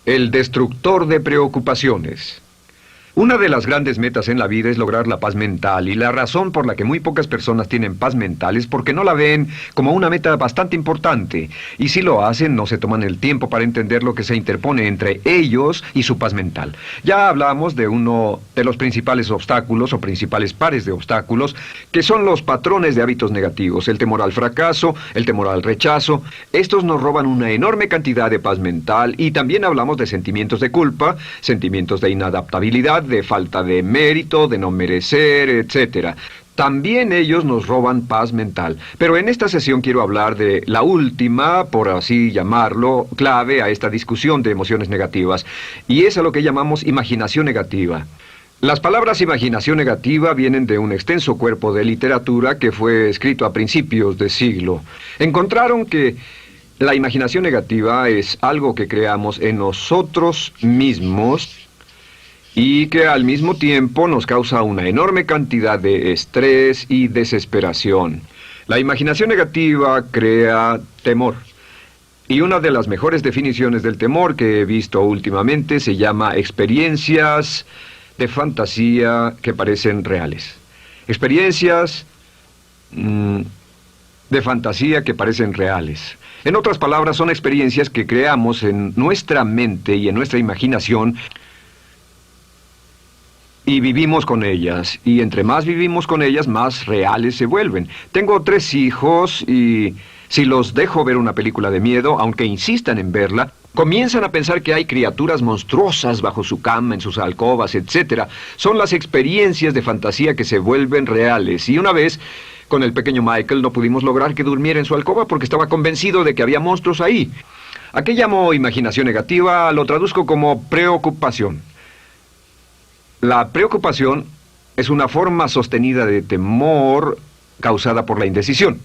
El destructor de preocupaciones. Una de las grandes metas en la vida es lograr la paz mental, y la razón por la que muy pocas personas tienen paz mental es porque no la ven como una meta bastante importante, y si lo hacen no se toman el tiempo para entender lo que se interpone entre ellos y su paz mental. Ya hablamos de uno de los principales obstáculos o principales pares de obstáculos, que son los patrones de hábitos negativos, el temor al fracaso, el temor al rechazo. Estos nos roban una enorme cantidad de paz mental, y también hablamos de sentimientos de culpa, sentimientos de inadaptabilidad, de falta de mérito, de no merecer, etc. También ellos nos roban paz mental. Pero en esta sesión quiero hablar de la última, por así llamarlo, clave a esta discusión de emociones negativas, y es a lo que llamamos imaginación negativa. Las palabras imaginación negativa vienen de un extenso cuerpo de literatura que fue escrito a principios de siglo. Encontraron que la imaginación negativa es algo que creamos en nosotros mismos y que al mismo tiempo nos causa una enorme cantidad de estrés y desesperación. La imaginación negativa crea temor. Y una de las mejores definiciones del temor que he visto últimamente se llama experiencias de fantasía que parecen reales. Experiencias de fantasía que parecen reales. En otras palabras, son experiencias que creamos en nuestra mente y en nuestra imaginación, y vivimos con ellas, y entre más vivimos con ellas, más reales se vuelven. Tengo 3 hijos, y si los dejo ver una película de miedo, aunque insistan en verla, comienzan a pensar que hay criaturas monstruosas bajo su cama, en sus alcobas, etc. Son las experiencias de fantasía que se vuelven reales. Y una vez, con el pequeño Michael, no pudimos lograr que durmiera en su alcoba porque estaba convencido de que había monstruos ahí. ¿A qué llamo imaginación negativa? Lo traduzco como preocupación. La preocupación es una forma sostenida de temor causada por la indecisión.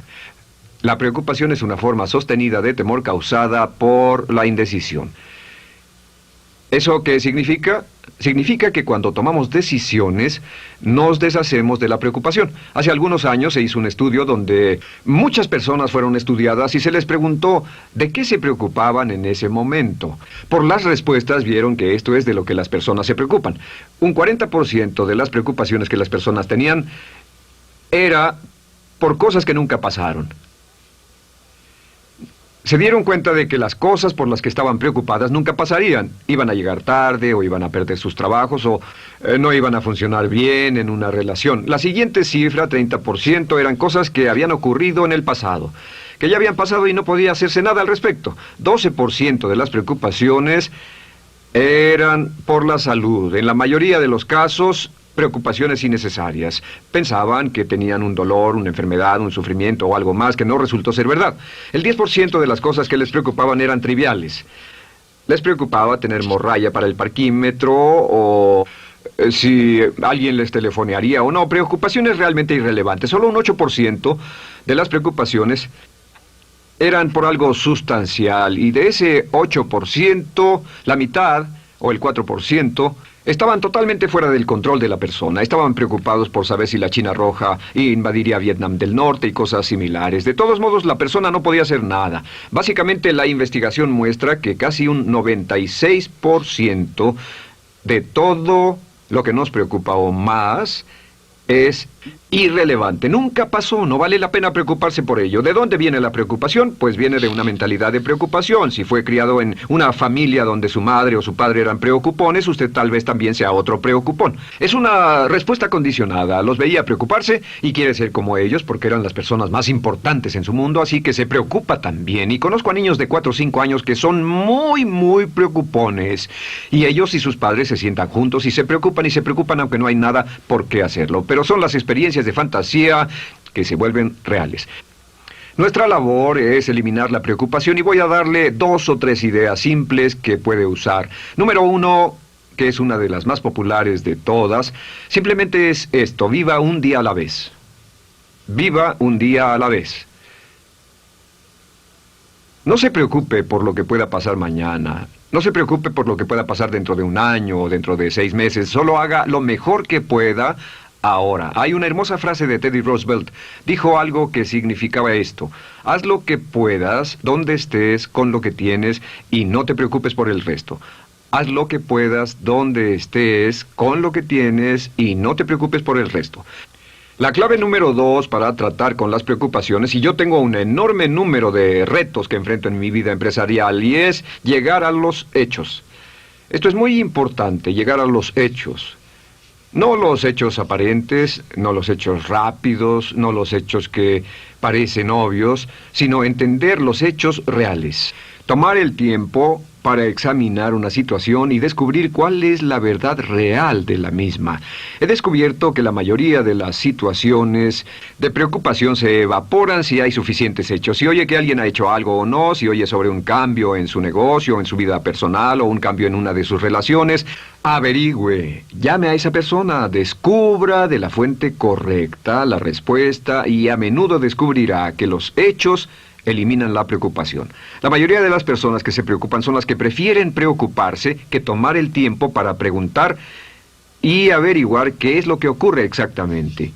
La preocupación es una forma sostenida de temor causada por la indecisión. ¿Eso qué significa? Significa que cuando tomamos decisiones, nos deshacemos de la preocupación. Hace algunos años se hizo un estudio donde muchas personas fueron estudiadas y se les preguntó de qué se preocupaban en ese momento. Por las respuestas vieron que esto es de lo que las personas se preocupan. Un 40% de las preocupaciones que las personas tenían era por cosas que nunca pasaron. Se dieron cuenta de que las cosas por las que estaban preocupadas nunca pasarían. Iban a llegar tarde, o iban a perder sus trabajos, o no iban a funcionar bien en una relación. La siguiente cifra, 30%, eran cosas que habían ocurrido en el pasado, que ya habían pasado y no podía hacerse nada al respecto. 12% de las preocupaciones eran por la salud. En la mayoría de los casos, preocupaciones innecesarias. Pensaban que tenían un dolor, una enfermedad, un sufrimiento o algo más que no resultó ser verdad. El 10% de las cosas que les preocupaban eran triviales. Les preocupaba tener morralla para el parquímetro, o si alguien les telefonearía o no. Preocupaciones realmente irrelevantes. Solo un 8% de las preocupaciones eran por algo sustancial, y de ese 8%, la mitad, o el 4%, estaban totalmente fuera del control de la persona. Estaban preocupados por saber si la China Roja invadiría Vietnam del Norte y cosas similares. De todos modos, la persona no podía hacer nada. Básicamente, la investigación muestra que casi un 96% de todo lo que nos preocupa o más es irrelevante. Nunca pasó, no vale la pena preocuparse por ello. ¿De dónde viene la preocupación? Pues viene de una mentalidad de preocupación. Si fue criado en una familia donde su madre o su padre eran preocupones, usted tal vez también sea otro preocupón. Es una respuesta condicionada. Los veía preocuparse y quiere ser como ellos porque eran las personas más importantes en su mundo, así que se preocupa también. Y conozco a niños de 4 o 5 años que son muy preocupones. Y ellos y sus padres se sientan juntos y se preocupan aunque no hay nada por qué hacerlo. Pero son las experiencias de fantasía que se vuelven reales. Nuestra labor es eliminar la preocupación, y voy a darle 2 o 3 ideas simples que puede usar. Número 1, que es una de las más populares de todas, simplemente es esto: viva un día a la vez. Viva un día a la vez. No se preocupe por lo que pueda pasar mañana. No se preocupe por lo que pueda pasar dentro de un año o dentro de 6 meses. Solo haga lo mejor que pueda ahora. Hay una hermosa frase de Teddy Roosevelt. Dijo algo que significaba esto: haz lo que puedas, donde estés, con lo que tienes, y no te preocupes por el resto. Haz lo que puedas, donde estés, con lo que tienes y no te preocupes por el resto. La clave número 2 para tratar con las preocupaciones, y yo tengo un enorme número de retos que enfrento en mi vida empresarial, y es llegar a los hechos. Esto es muy importante, llegar a los hechos. No los hechos aparentes, no los hechos rápidos, no los hechos que parecen obvios, sino entender los hechos reales. Tomar el tiempo para examinar una situación y descubrir cuál es la verdad real de la misma. He descubierto que la mayoría de las situaciones de preocupación se evaporan si hay suficientes hechos. Si oye que alguien ha hecho algo o no, si oye sobre un cambio en su negocio, en su vida personal o un cambio en una de sus relaciones, averigüe, llame a esa persona, descubra de la fuente correcta la respuesta y a menudo descubrirá que los hechos eliminan la preocupación. La mayoría de las personas que se preocupan son las que prefieren preocuparse que tomar el tiempo para preguntar y averiguar qué es lo que ocurre exactamente.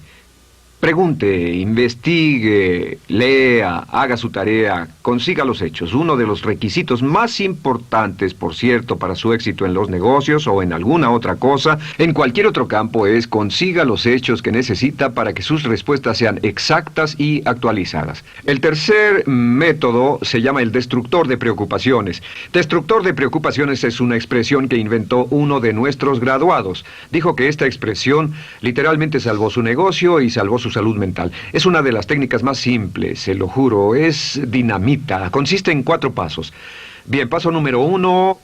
Pregunte, investigue, lea, haga su tarea, consiga los hechos. Uno de los requisitos más importantes, por cierto, para su éxito en los negocios o en alguna otra cosa, en cualquier otro campo, es consiga los hechos que necesita para que sus respuestas sean exactas y actualizadas. El tercer método se llama el destructor de preocupaciones. Destructor de preocupaciones es una expresión que inventó uno de nuestros graduados. Dijo que esta expresión literalmente salvó su negocio y salvó su salud mental. Es una de las técnicas más simples, se lo juro, es dinamita. Consiste en 4 pasos. Bien, paso número 1.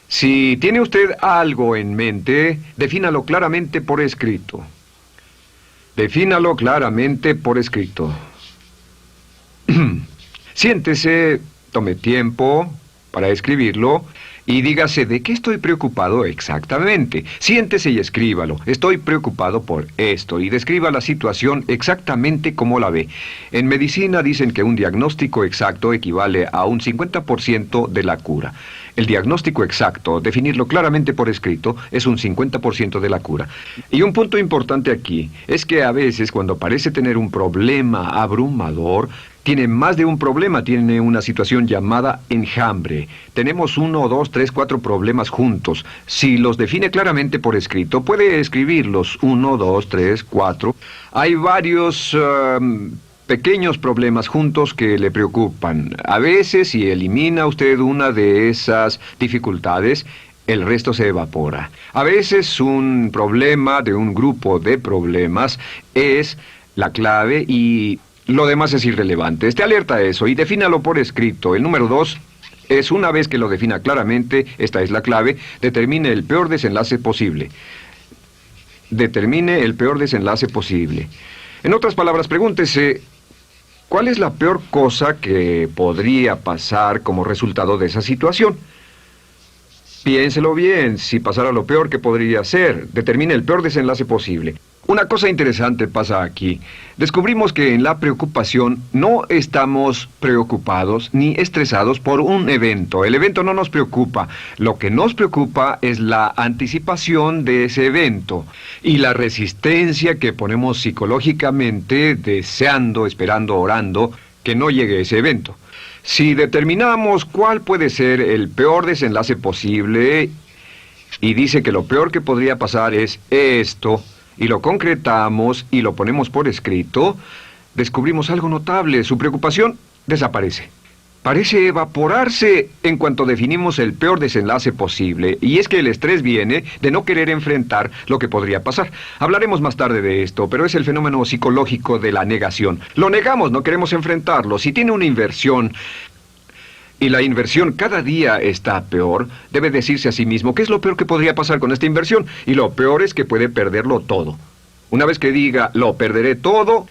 Si tiene usted algo en mente, defínalo claramente por escrito. Defínalo claramente por escrito. Siéntese, tome tiempo para escribirlo y dígase de qué estoy preocupado exactamente. Siéntese y escríbalo. Estoy preocupado por esto y describa la situación exactamente como la ve. En medicina dicen que un diagnóstico exacto equivale a un 50% de la cura. El diagnóstico exacto, definirlo claramente por escrito, es un 50% de la cura. Y un punto importante aquí es que a veces cuando parece tener un problema abrumador, tiene más de un problema, tiene una situación llamada enjambre. Tenemos 1, 2, 3, 4 problemas juntos. Si los define claramente por escrito, puede escribirlos 1, 2, 3, 4. Hay varios pequeños problemas juntos que le preocupan. A veces, si elimina usted una de esas dificultades, el resto se evapora. A veces un problema de un grupo de problemas es la clave y lo demás es irrelevante. Esté alerta a eso y defínalo por escrito. El número 2 es, una vez que lo defina claramente, esta es la clave, determine el peor desenlace posible. Determine el peor desenlace posible. En otras palabras, pregúntese, ¿cuál es la peor cosa que podría pasar como resultado de esa situación? Piénselo bien, si pasara lo peor que podría ser, determine el peor desenlace posible. Una cosa interesante pasa aquí. Descubrimos que en la preocupación no estamos preocupados ni estresados por un evento. El evento no nos preocupa. Lo que nos preocupa es la anticipación de ese evento y la resistencia que ponemos psicológicamente deseando, esperando, orando que no llegue ese evento. Si determinamos cuál puede ser el peor desenlace posible y dice que lo peor que podría pasar es esto, y lo concretamos y lo ponemos por escrito, descubrimos algo notable. Su preocupación desaparece. Parece evaporarse en cuanto definimos el peor desenlace posible, y es que el estrés viene de no querer enfrentar lo que podría pasar. Hablaremos más tarde de esto, pero es el fenómeno psicológico de la negación. Lo negamos, no queremos enfrentarlo. Si tiene una inversión y la inversión cada día está peor, debe decirse a sí mismo qué es lo peor que podría pasar con esta inversión, y lo peor es que puede perderlo todo. Una vez que diga, lo perderé todo,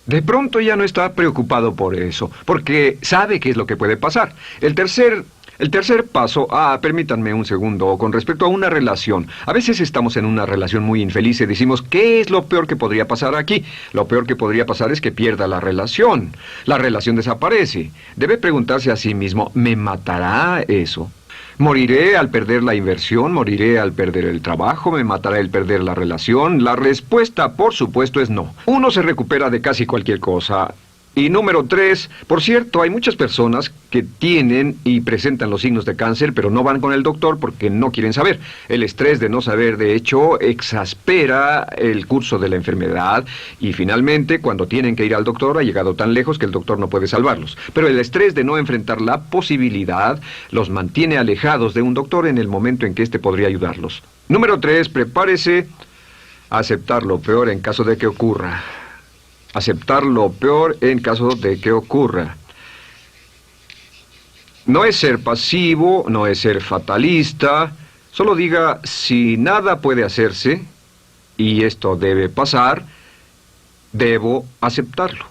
de pronto ya no está preocupado por eso, porque sabe qué es lo que puede pasar. El tercer paso, permítanme un segundo, con respecto a una relación. A veces estamos en una relación muy infeliz y decimos, ¿qué es lo peor que podría pasar aquí? Lo peor que podría pasar es que pierda la relación. La relación desaparece. Debe preguntarse a sí mismo, ¿me matará eso? ¿Moriré al perder la inversión? ¿Moriré al perder el trabajo? ¿Me matará el perder la relación? La respuesta, por supuesto, es no. Uno se recupera de casi cualquier cosa. Y número 3, por cierto, hay muchas personas que tienen y presentan los signos de cáncer, pero no van con el doctor porque no quieren saber. El estrés de no saber, de hecho, exaspera el curso de la enfermedad y finalmente, cuando tienen que ir al doctor, ha llegado tan lejos que el doctor no puede salvarlos. Pero el estrés de no enfrentar la posibilidad los mantiene alejados de un doctor en el momento en que éste podría ayudarlos. Número 3, prepárese a aceptar lo peor en caso de que ocurra. Aceptar lo peor en caso de que ocurra. No es ser pasivo, no es ser fatalista. Solo diga, si nada puede hacerse, y esto debe pasar, debo aceptarlo.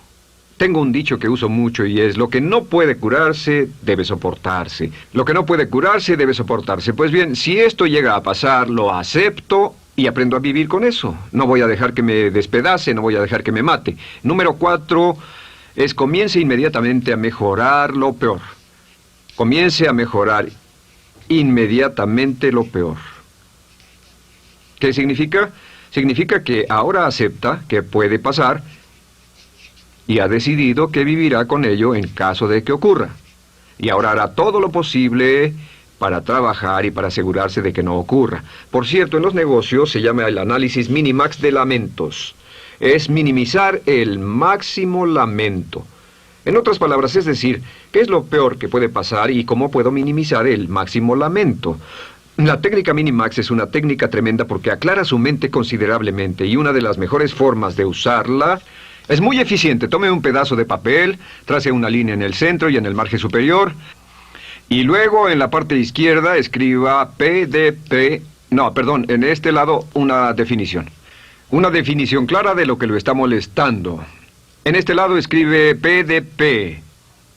Tengo un dicho que uso mucho y es, lo que no puede curarse, debe soportarse. Lo que no puede curarse, debe soportarse. Pues bien, si esto llega a pasar, lo acepto y aprendo a vivir con eso. No voy a dejar que me despedace, no voy a dejar que me mate. Número 4 es comience inmediatamente a mejorar lo peor. Comience a mejorar inmediatamente lo peor. ¿Qué significa? Significa que ahora acepta que puede pasar y ha decidido que vivirá con ello en caso de que ocurra. Y ahora hará todo lo posible para trabajar y para asegurarse de que no ocurra. Por cierto, en los negocios se llama el análisis minimax de lamentos. Es minimizar el máximo lamento. En otras palabras, es decir, ¿qué es lo peor que puede pasar y cómo puedo minimizar el máximo lamento? La técnica Minimax es una técnica tremenda porque aclara su mente considerablemente y una de las mejores formas de usarla es muy eficiente. Tome un pedazo de papel, trace una línea en el centro y en el margen superior y luego en la parte izquierda escriba PDP, en este lado una definición. Una definición clara de lo que lo está molestando. En este lado escribe PDP,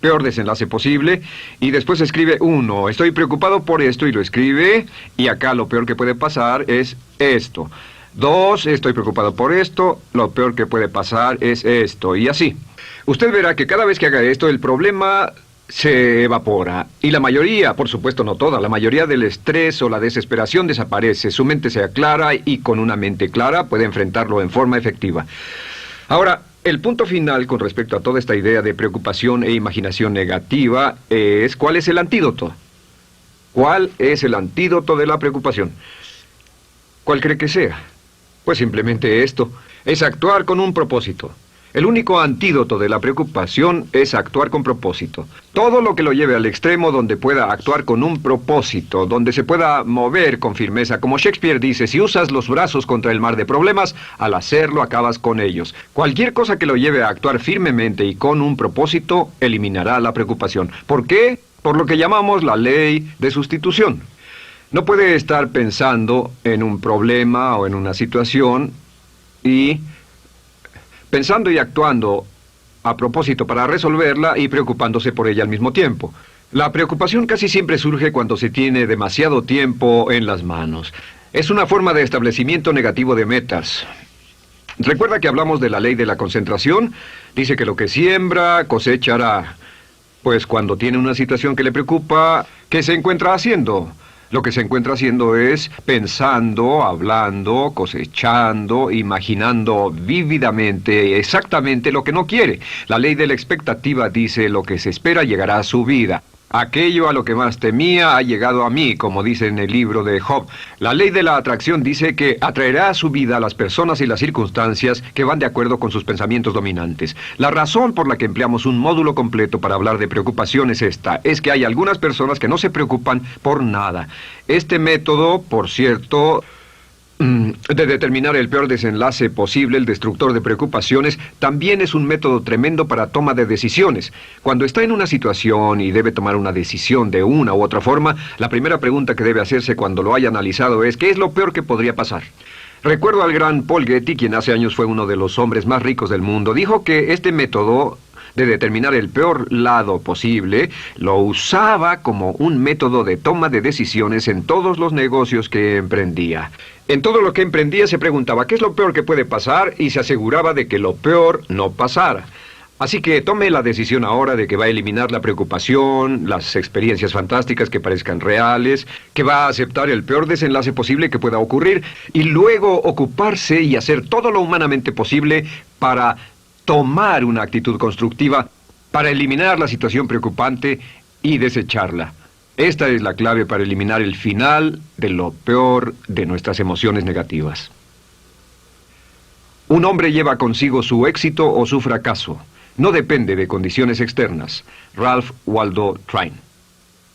peor desenlace posible, y después escribe 1, estoy preocupado por esto, y lo escribe, y acá lo peor que puede pasar es esto. 2, estoy preocupado por esto, lo peor que puede pasar es esto, y así. Usted verá que cada vez que haga esto, el problema se evapora, y la mayoría, por supuesto no toda, la mayoría del estrés o la desesperación desaparece, su mente se aclara, y con una mente clara puede enfrentarlo en forma efectiva. Ahora, el punto final con respecto a toda esta idea de preocupación e imaginación negativa es ¿cuál es el antídoto? ¿Cuál es el antídoto de la preocupación? ¿Cuál cree que sea? Pues simplemente esto, es actuar con un propósito. El único antídoto de la preocupación es actuar con propósito. Todo lo que lo lleve al extremo donde pueda actuar con un propósito, donde se pueda mover con firmeza. Como Shakespeare dice, si usas los brazos contra el mar de problemas, al hacerlo acabas con ellos. Cualquier cosa que lo lleve a actuar firmemente y con un propósito, eliminará la preocupación. ¿Por qué? Por lo que llamamos la ley de sustitución. No puede estar pensando en un problema o en una situación y pensando y actuando a propósito para resolverla y preocupándose por ella al mismo tiempo. La preocupación casi siempre surge cuando se tiene demasiado tiempo en las manos. Es una forma de establecimiento negativo de metas. ¿Recuerda que hablamos de la ley de la concentración? Dice que lo que siembra, cosechará. Pues cuando tiene una situación que le preocupa, ¿qué se encuentra haciendo? Lo que se encuentra haciendo es pensando, hablando, cosechando, imaginando vívidamente exactamente lo que no quiere. La ley de la expectativa dice lo que se espera llegará a su vida. Aquello a lo que más temía ha llegado a mí, como dice en el libro de Job. La ley de la atracción dice que atraerá a su vida a las personas y las circunstancias que van de acuerdo con sus pensamientos dominantes. La razón por la que empleamos un módulo completo para hablar de preocupación es esta, es que hay algunas personas que no se preocupan por nada. Este método, por cierto, de determinar el peor desenlace posible, el destructor de preocupaciones, también es un método tremendo para toma de decisiones. Cuando está en una situación y debe tomar una decisión de una u otra forma, la primera pregunta que debe hacerse cuando lo haya analizado es ¿qué es lo peor que podría pasar? Recuerdo al gran Paul Getty, quien hace años fue uno de los hombres más ricos del mundo, dijo que este método de determinar el peor lado posible, lo usaba como un método de toma de decisiones en todos los negocios que emprendía. En todo lo que emprendía se preguntaba ¿qué es lo peor que puede pasar? Y se aseguraba de que lo peor no pasara. Así que tome la decisión ahora de que va a eliminar la preocupación, las experiencias fantásticas que parezcan reales, que va a aceptar el peor desenlace posible que pueda ocurrir y luego ocuparse y hacer todo lo humanamente posible para tomar una actitud constructiva para eliminar la situación preocupante y desecharla. Esta es la clave para eliminar el final de lo peor de nuestras emociones negativas. Un hombre lleva consigo su éxito o su fracaso. No depende de condiciones externas. Ralph Waldo Trine.